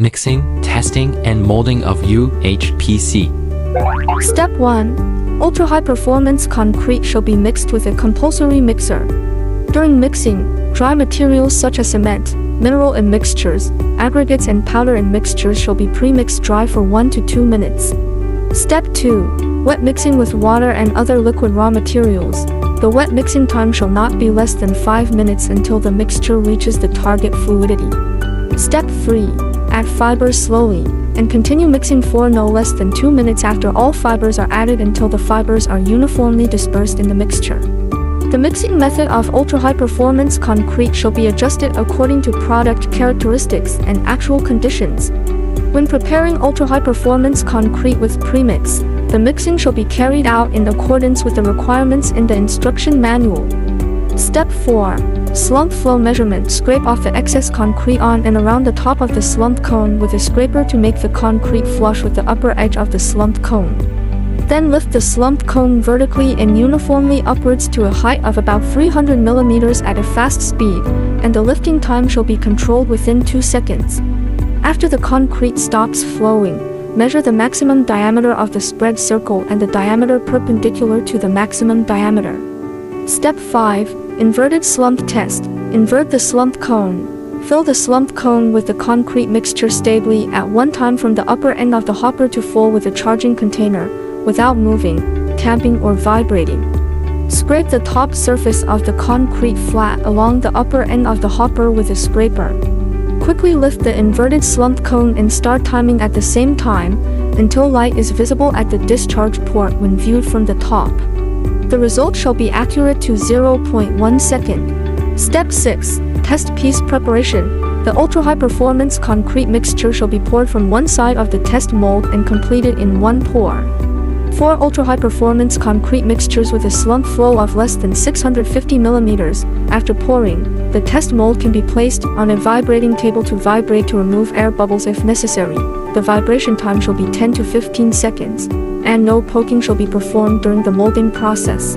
Mixing, testing, and molding of UHPC. Step 1. Ultra-high performance concrete shall be mixed with a compulsory mixer. During mixing, dry materials such as cement, mineral admixtures, aggregates and powder admixtures shall be pre-mixed dry for 1 to 2 minutes. Step 2. Wet mixing with water and other liquid raw materials. The wet mixing time shall not be less than 5 minutes until the mixture reaches the target fluidity. Step 3. Add fibers slowly, and continue mixing for no less than 2 minutes after all fibers are added until the fibers are uniformly dispersed in the mixture. The mixing method of ultra-high performance concrete shall be adjusted according to product characteristics and actual conditions. When preparing ultra-high performance concrete with premix, the mixing shall be carried out in accordance with the requirements in the instruction manual. Step 4. Slump flow measurement. Scrape off the excess concrete on and around the top of the slumped cone with a scraper to make the concrete flush with the upper edge of the slumped cone. Then lift the slumped cone vertically and uniformly upwards to a height of about 300 mm at a fast speed, and the lifting time shall be controlled within 2 seconds. After the concrete stops flowing, measure the maximum diameter of the spread circle and the diameter perpendicular to the maximum diameter. Step 5. Inverted slump test. Invert the slumped cone. Fill the slumped cone with the concrete mixture stably at one time from the upper end of the hopper to full with a charging container, without moving, tamping or vibrating. Scrape the top surface of the concrete flat along the upper end of the hopper with a scraper. Quickly lift the inverted slumped cone and start timing at the same time until light is visible at the discharge port when viewed from the top. The result shall be accurate to 0.1 second. Step 6. Test piece preparation. The ultra-high performance concrete mixture shall be poured from one side of the test mold and completed in one pour. 4 ultra-high performance concrete mixtures with a slump flow of less than 650 mm. After pouring, the test mold can be placed on a vibrating table to vibrate to remove air bubbles if necessary. The vibration time shall be 10 to 15 seconds, and no poking shall be performed during the molding process.